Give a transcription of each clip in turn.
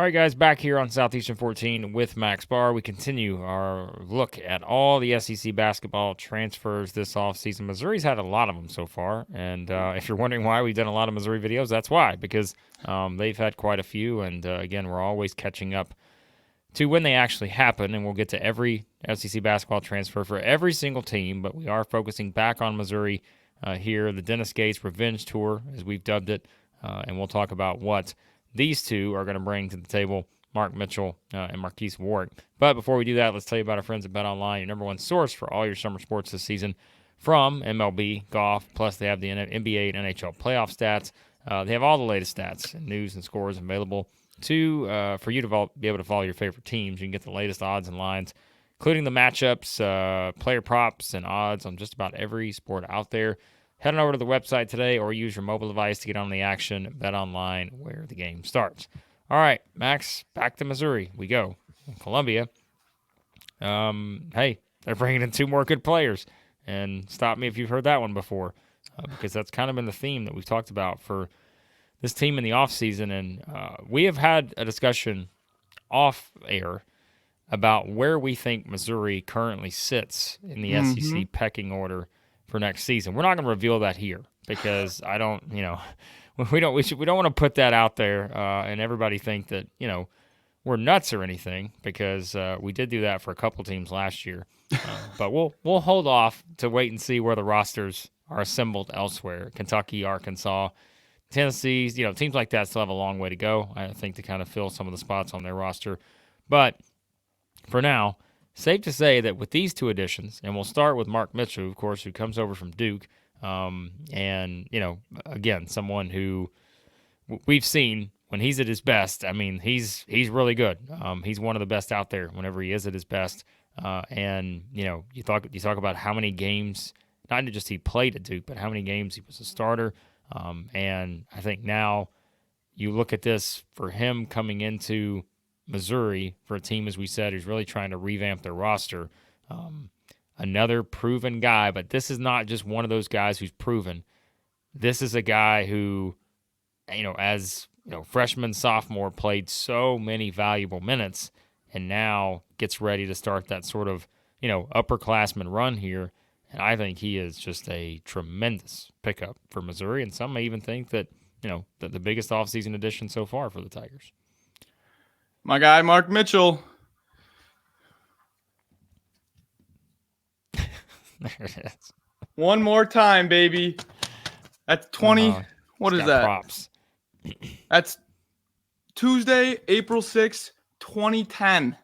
All right, guys, back here on Southeastern 14 with Max Barr. We continue our look at all the SEC basketball transfers this offseason. Missouri's had a lot of them so far, and if you're wondering why we've done a lot of Missouri videos, that's why, because they've had quite a few, and again, we're always catching up to when they actually happen, and we'll get to every SEC basketball transfer for every single team, but we are focusing back on Missouri here, the Dennis Gates Revenge Tour, as we've dubbed it, and we'll talk about what these two are going to bring to the table, Mark Mitchell and Marques Warrick. But before we do that, let's tell you about our friends at BetOnline, your number one source for all your summer sports this season, from MLB, golf, plus they have the NBA and NHL playoff stats. They have all the latest stats and news and scores available for you to be able to follow your favorite teams. You can get the latest odds and lines, including the matchups, player props, and odds on just about every sport out there. Head on over to the website today or use your mobile device to get on the action. Bet online where the game starts. All right, Max, back to Missouri we go. Columbia, hey, they're bringing in two more good players. And stop me if you've heard that one before, because that's kind of been the theme that we've talked about for this team in the offseason. And we have had a discussion off air about where we think Missouri currently sits in the SEC pecking order for next season. We're not going to reveal that here because we don't want to put that out there and everybody think that, we're nuts or anything, because we did do that for a couple teams last year. But we'll hold off to wait and see where the rosters are assembled elsewhere. Kentucky, Arkansas, Tennessee, teams like that still have a long way to go, I think, to kind of fill some of the spots on their roster. But for now, safe to say that with these two additions, and we'll start with Mark Mitchell, of course, who comes over from Duke, and, again, someone who we've seen when he's at his best. I mean, he's really good. He's one of the best out there whenever he is at his best. And, you talk about how many games, not just he played at Duke, but how many games he was a starter. And I think now you look at this for him coming into Missouri for a team, as we said, who's really trying to revamp their roster. Another proven guy, but this is not just one of those guys who's proven. This is a guy who, as freshman, sophomore, played so many valuable minutes, and now gets ready to start that sort of upperclassman run here. And I think he is just a tremendous pickup for Missouri, and some may even think that that the biggest offseason addition so far for the Tigers. My guy, Mark Mitchell. There it is. One more time, baby. That's 20. What is that? Props. That's Tuesday, April 6th, 2010.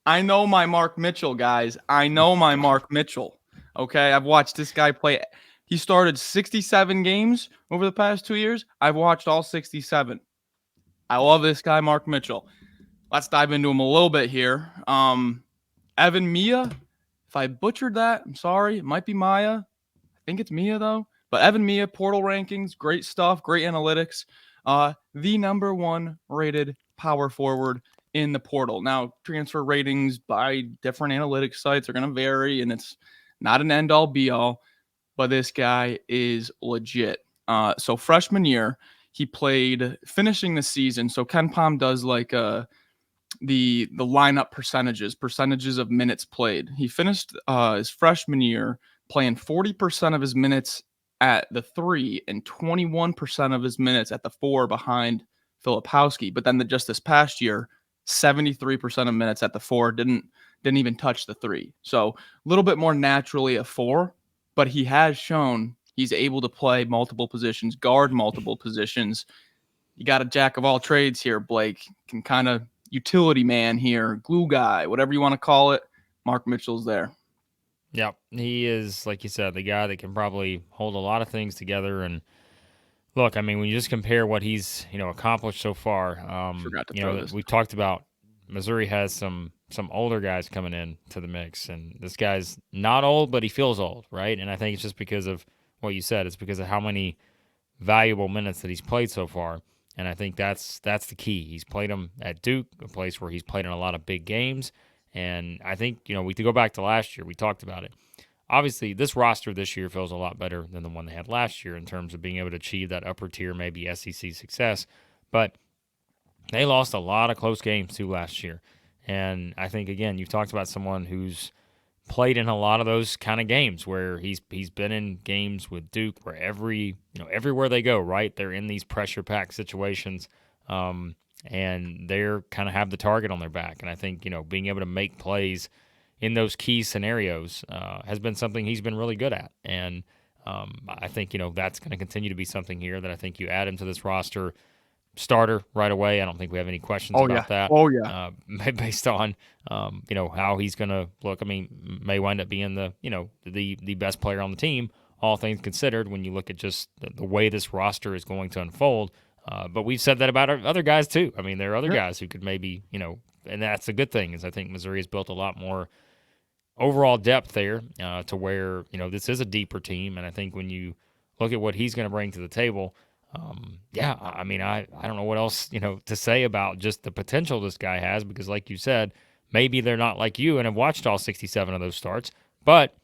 I know my Mark Mitchell, guys. I know my Mark Mitchell. Okay, I've watched this guy play. He started 67 games over the past 2 years. I've watched all 67. I love this guy, Mark Mitchell. Let's dive into him a little bit here. Evan Mia, if I butchered that, I'm sorry. It might be Maya. I think it's Mia, though. But Evan Mia, portal rankings, great stuff, great analytics. The number one rated power forward in the portal. Now, transfer ratings by different analytics sites are going to vary, and it's not an end-all, be-all, but this guy is legit. So freshman year, he played finishing the season. So Ken Pom does like the lineup percentages of minutes played. He finished his freshman year playing 40% of his minutes at the 3 and 21% of his minutes at the 4 behind Filipowski. But then just this past year, 73% of minutes at the 4, didn't even touch the 3. So a little bit more naturally a 4, but he has shown he's able to play multiple positions, guard multiple positions. You got a jack of all trades here, Blake. Can kind of utility man here, glue guy, whatever you want to call it. Mark Mitchell's there. Yeah, he is, like you said, the guy that can probably hold a lot of things together. And look, I mean, when you just compare what he's accomplished so far, we talked about Missouri has some older guys coming in to the mix, and this guy's not old, but he feels old, right? And I think it's just because of what you said. It's because of how many valuable minutes that he's played so far, and I think that's the key. He's played them at Duke, a place where he's played in a lot of big games, and I think we could go back to last year. We talked about it. Obviously, this roster this year feels a lot better than the one they had last year in terms of being able to achieve that upper tier, maybe SEC success. But they lost a lot of close games too last year. And I think, again, you've talked about someone who's played in a lot of those kind of games where he's been in games with Duke where everywhere they go, right, they're in these pressure packed situations, and they're kind of have the target on their back. And I think being able to make plays in those key scenarios has been something he's been really good at. And I think that's going to continue to be something here that I think you add him to this roster starter right away. I don't think we have any questions Oh yeah. about that. Oh yeah. Based on how he's going to look. I mean, may wind up being the best player on the team, all things considered. When you look at just the way this roster is going to unfold, but we've said that about our other guys too. I mean, there are other Yeah. guys who could maybe and that's a good thing. Is I think Missouri has built a lot more overall depth there to where this is a deeper team, and I think when you look at what he's going to bring to the table, yeah, I mean, I don't know what else to say about just the potential this guy has, because like you said, maybe they're not like you and have watched all 67 of those starts, but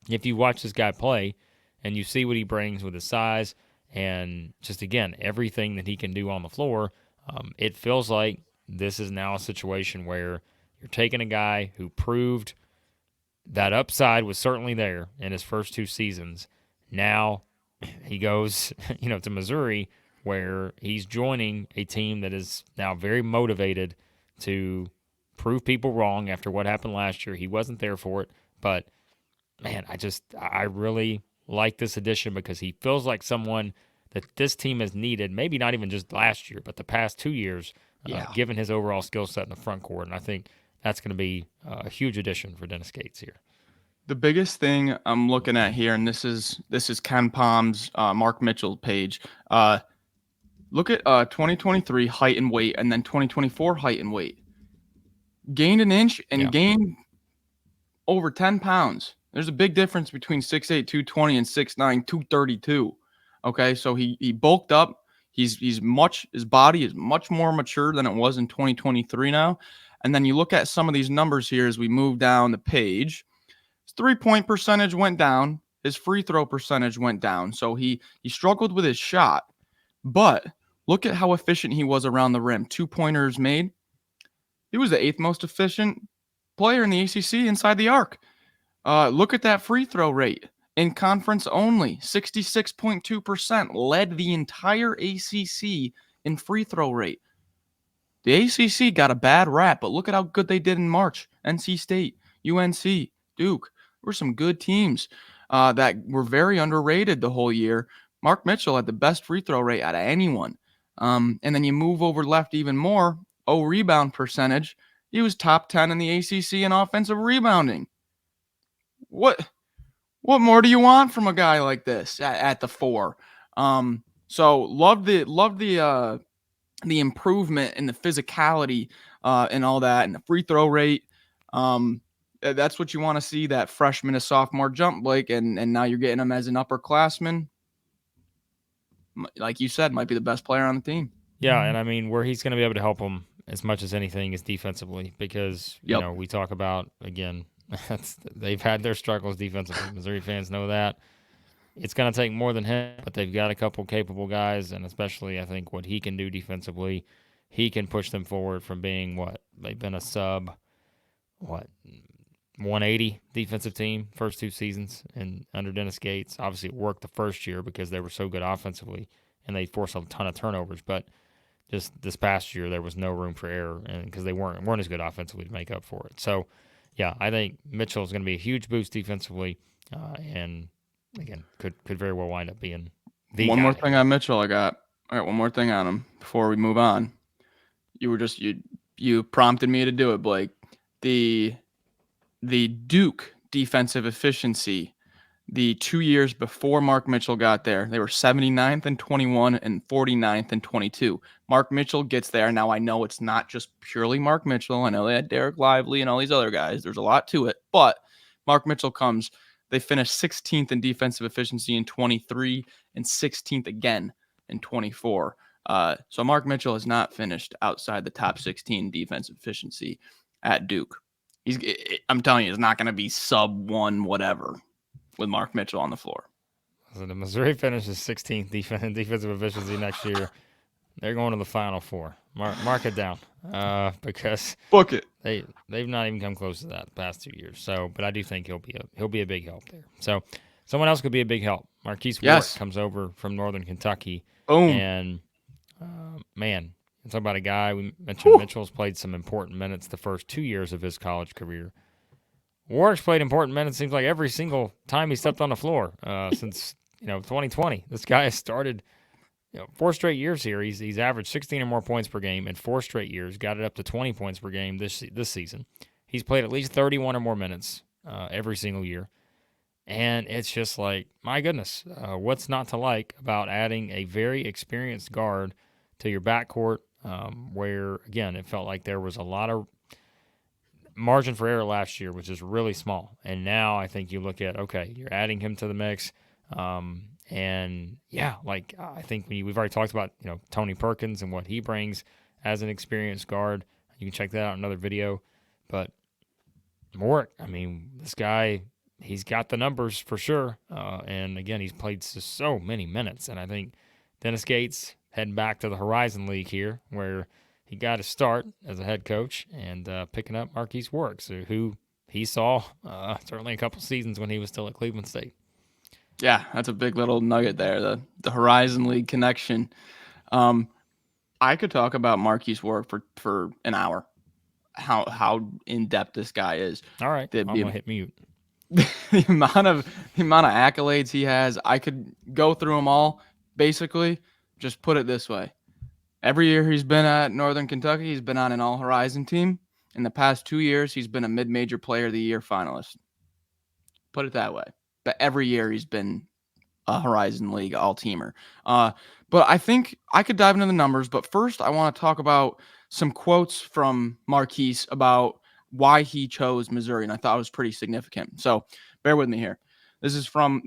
if you watch this guy play and you see what he brings with his size and just again everything that he can do on the floor, it feels like this is now a situation where you're taking a guy who proved that upside was certainly there in his first two seasons. Now he goes, to Missouri, where he's joining a team that is now very motivated to prove people wrong after what happened last year. He wasn't there for it, but man, I really like this addition because he feels like someone that this team has needed, maybe not even just last year, but the past 2 years, Yeah. given his overall skill set in the front court. And I think that's going to be a huge addition for Dennis Gates here. The biggest thing I'm looking at here, and this is Ken Palm's Mark Mitchell page. Look at 2023 height and weight, and then 2024 height and weight. Gained an inch and gained over 10 pounds. There's a big difference between 6'8", 220 and 6'9", 232. Okay, so he bulked up. His body is much more mature than it was in 2023 now. And then you look at some of these numbers here as we move down the page. His 3-point percentage went down. His free throw percentage went down. So he struggled with his shot. But look at how efficient he was around the rim. 2-pointers made. He was the 8th most efficient player in the ACC inside the arc. Look at that free throw rate. In conference only, 66.2%, led the entire ACC in free throw rate. The ACC got a bad rap, but look at how good they did in March. NC State, UNC, Duke. There were some good teams that were very underrated the whole year. Mark Mitchell had the best free throw rate out of anyone. And then you move over left even more. Rebound percentage. He was top 10 in the ACC in offensive rebounding. What more do you want from a guy like this at the 4? So love the improvement in the physicality and all that, and the free throw rate. That's what you want to see, that freshman to sophomore jump, Blake, and now you're getting him as an upperclassman. Like you said, might be the best player on the team. Yeah, and I mean, where he's going to be able to help them as much as anything is defensively, because we talk about, again, they've had their struggles defensively. Missouri fans know that. It's going to take more than him, but they've got a couple capable guys, and especially I think what he can do defensively, he can push them forward from being they've been a sub 180 defensive team first 2 seasons and under Dennis Gates. Obviously, it worked the first year because they were so good offensively and they forced a ton of turnovers, but just this past year there was no room for error, and because they weren't as good offensively to make up for it. So, yeah, I think Mitchell is going to be a huge boost defensively, and again, could very well wind up being the one guy. more thing on Mitchell. I got one more thing on him before we move on. You prompted me to do it, Blake. The Duke defensive efficiency, the 2 years before Mark Mitchell got there, they were 79th and 21 and 49th and 22. Mark Mitchell gets there. Now, I know it's not just purely Mark Mitchell. I know they had Derek Lively and all these other guys. There's a lot to it. But Mark Mitchell comes, they finished 16th in defensive efficiency in 23 and 16th again in 24. So Mark Mitchell has not finished outside the top 16 defensive efficiency at Duke. I'm telling you, it's not going to be sub 1 whatever with Mark Mitchell on the floor. So the Missouri finishes 16th defensive efficiency next year. They're going to the Final Four. Mark it down, because Book it. they've not even come close to that the past 2 years. So, but I do think he'll be a big help there. So, someone else could be a big help. Marques Warrick Yes. comes over from Northern Kentucky, Boom. and man, talk about a guy we mentioned. Whew. Mitchell's played some important minutes the first 2 years of his college career. Warrick's played important minutes. Seems like every single time he stepped on the floor since 2020. This guy has started 4 straight years here. He's averaged 16 or more points per game in 4 straight years. Got it up to 20 points per game this season. He's played at least 31 or more minutes every single year. And it's just like, my goodness, what's not to like about adding a very experienced guard to your backcourt, where, again, it felt like there was a lot of margin for error last year, which is really small. And now I think you look at, okay, you're adding him to the mix. And yeah, like I think we've already talked about, Tony Perkins and what he brings as an experienced guard. You can check that out in another video. But Warrick, I mean, this guy, he's got the numbers for sure. And again, he's played so many minutes. And I think Dennis Gates heading back to the Horizon League here, where he got a start as a head coach, and picking up Marques Warrick, so who he saw certainly a couple seasons when he was still at Cleveland State. Yeah, that's a big little nugget there. The Horizon League connection. I could talk about Marques Warrick for an hour. How in depth this guy is. All right, I'm gonna hit mute. The amount of accolades he has, I could go through them all. Basically, just put it this way: every year he's been at Northern Kentucky, he's been on an All Horizon team. In the past 2 years, he's been a Mid-Major Player of the Year finalist. Put it that way. But every year he's been a Horizon League All-Teamer. But I think I could dive into the numbers. But first, I want to talk about some quotes from Marques about why he chose Missouri, and I thought it was pretty significant. So bear with me here. This is from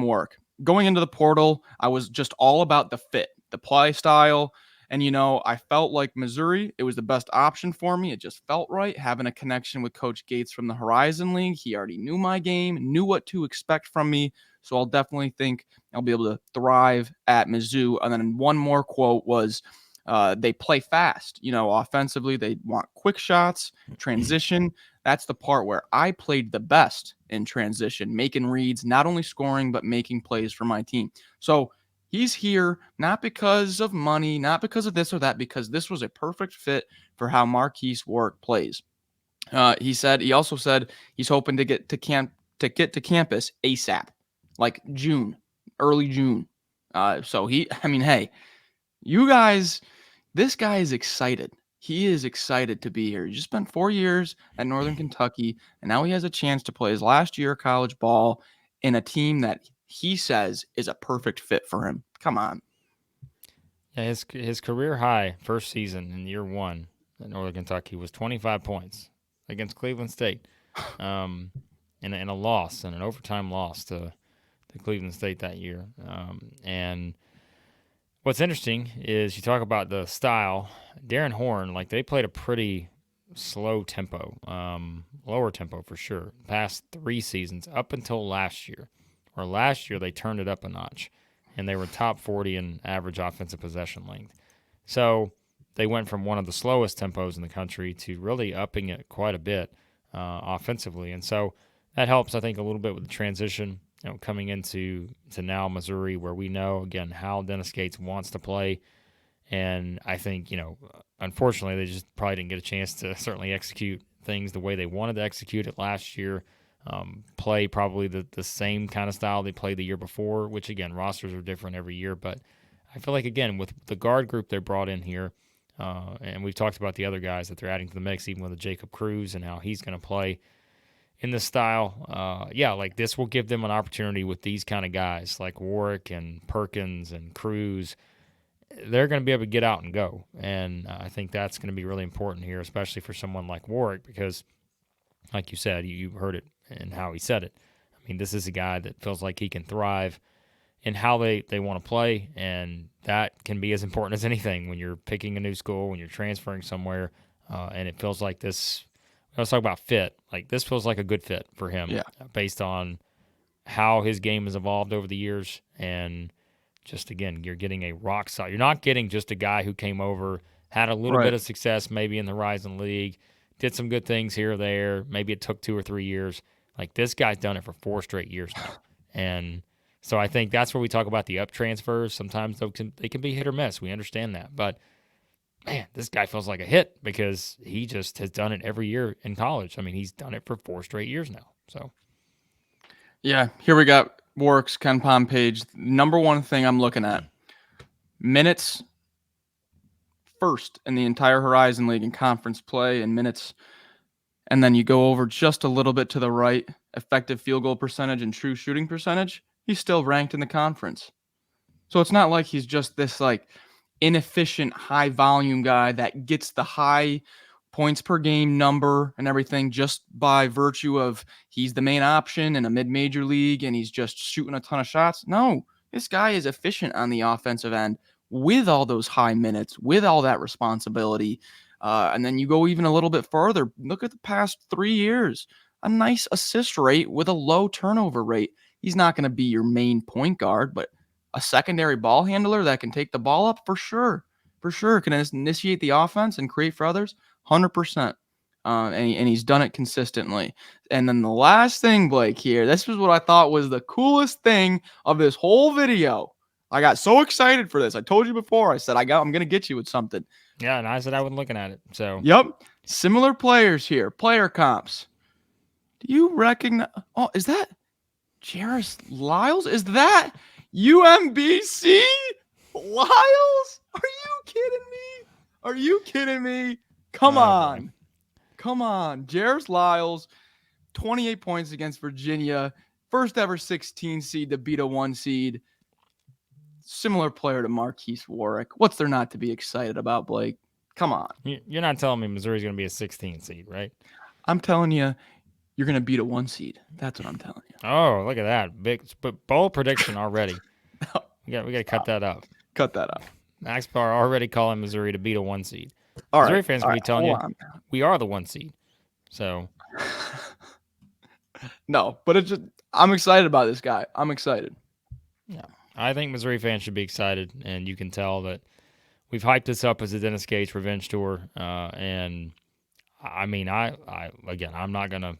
Warrick. Going into the portal, I was just all about the fit, the play style. And, I felt like Missouri, it was the best option for me. It just felt right. Having a connection with Coach Gates from the Horizon League. He already knew my game, knew what to expect from me. So I'll definitely think I'll be able to thrive at Mizzou. And then one more quote was, they play fast. Offensively, they want quick shots, transition. That's the part where I played the best in transition, making reads, not only scoring, but making plays for my team. So he's here not because of money, not because of this or that, because this was a perfect fit for how Marques Warrick plays. He also said he's hoping to get to campus ASAP, like early June. Hey, you guys, this guy is excited. He is excited to be here. He just spent 4 years at Northern Kentucky, and now he has a chance to play his last year of college ball in a team that he says is a perfect fit for him. Come on. Yeah, his career high first season in year 1 at Northern Kentucky was 25 points against Cleveland State, in a loss, and an overtime loss to Cleveland State that year. And what's interesting is you talk about the style. Darren Horn, like, they played a pretty slow tempo, lower tempo for sure, past 3 seasons up until last year. Or last year they turned it up a notch, and they were top 40 in average offensive possession length. So they went from one of the slowest tempos in the country to really upping it quite a bit offensively. And so that helps, I think, a little bit with the transition, coming into now Missouri, where we know, again, how Dennis Gates wants to play. And I think, unfortunately, they just probably didn't get a chance to certainly execute things the way they wanted to execute it last year. Play probably the same kind of style they played the year before, which, again, rosters are different every year. But I feel like, again, with the guard group they brought in here, and we've talked about the other guys that they're adding to the mix, even with Jacob Cruz and how he's going to play in this style. Like, this will give them an opportunity with these kind of guys like Warrick and Perkins and Cruz. They're going to be able to get out and go. And I think that's going to be really important here, especially for someone like Warrick, because, like you said, you heard it and how he said it. I mean, this is a guy that feels like he can thrive in how they want to play, and that can be as important as anything when you're picking a new school, when you're transferring somewhere, and it feels like this. Let's talk about fit. Like, this feels like a good fit for him, based on how his game has evolved over the years. And just, again, you're getting a rock solid. You're not getting just a guy who came over had a little Right. bit of success maybe in the Horizon League, did some good things here or there. Maybe it took 2 or 3 years. Like this guy's done it for 4 straight years now. And so I think that's where we talk about the up transfers. Sometimes they can be hit or miss. We understand that. But man, this guy feels like a hit because he just has done it every year in college. I mean, he's done it for 4 straight years now. So, Yeah, here we got Warrick's KenPom page. Number one thing I'm looking at: minutes first in the entire Horizon League in conference play and minutes. And then you go over just a little bit to the right, effective field goal percentage and true shooting percentage. He's still ranked in the conference. So it's not like he's just this like inefficient high volume guy that gets the high points per game number and everything just by virtue of he's the main option in a mid-major league and he's just shooting a ton of shots. No, this guy is efficient on the offensive end with all those high minutes, with all that responsibility. And then you go even a little bit further. Look at the past 3 years. A nice assist rate with a low turnover rate. He's not going to be your main point guard, but a secondary ball handler that can take the ball up for sure. For sure. Can initiate the offense and create for others. 100%. And he's done it consistently. And then the last thing, Blake, here, this was what I thought was the coolest thing of this whole video. I got so excited for this. I told you before. I said I'm going to get you with something. yeah, and I said I wasn't looking at it. So, Yep. Similar players here. Player comps. Do you recognize? Oh, is that Jairus Lyles? Is that UMBC Lyles? Are you kidding me? Are you kidding me? Come on. Come on. Jairus Lyles, 28 points against Virginia. First ever 16 seed to beat a 1 seed. Similar player to Marques Warrick. What's there not to be excited about, Blake? Come on. you're not telling me Missouri's going to be a 16 seed, right? I'm telling you, you're going to beat a 1 seed. That's what I'm telling you. Oh, look at that. Big but bold prediction already. We got to cut that up. Cut that up. Max Barr already calling Missouri to beat a 1 seed. All Missouri right. fans will be telling you we are the 1 seed. So no, but it's just I'm excited about this guy. I'm excited. yeah, I think Missouri fans should be excited, and you can tell that we've hyped this up as a Dennis Gates revenge tour. And I mean, I'm not gonna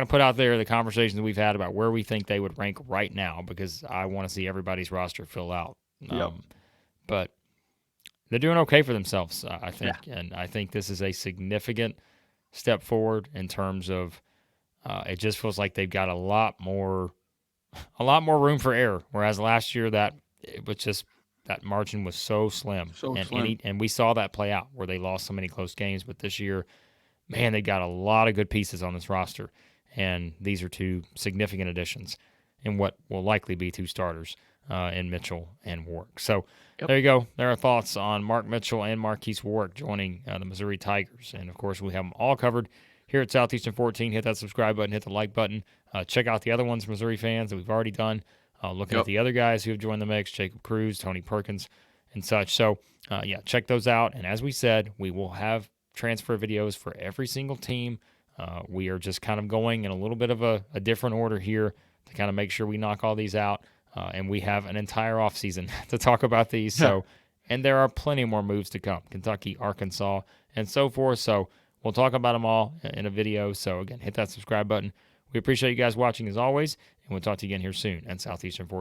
put out there the conversations we've had about where we think they would rank right now because I want to see everybody's roster fill out. Yep. But they're doing okay for themselves, I think, and I think this is a significant step forward in terms of it just feels like they've got a lot more room for error. Whereas last year that margin was so slim, and we saw that play out where they lost so many close games. But this year, man, they got a lot of good pieces on this roster, and these are 2 significant additions in what will likely be 2 starters in Mitchell and Warrick. So there you go. There are thoughts on Mark Mitchell and Marques Warrick joining the Missouri Tigers. And, of course, we have them all covered here at Southeastern 14. Hit that subscribe button, hit the like button. Check out the other ones, Missouri fans, that we've already done. Looking at the other guys who have joined the mix, Jacob Cruz, Tony Perkins, and such. So, check those out. And as we said, we will have transfer videos for every single team. We are just kind of going in a little bit of a different order here to kind of make sure we knock all these out. And we have an entire offseason to talk about these. So, and there are plenty more moves to come. Kentucky, Arkansas, and so forth. So we'll talk about them all in a video. So again, hit that subscribe button. We appreciate you guys watching as always, and we'll talk to you again here soon at Southeastern 14.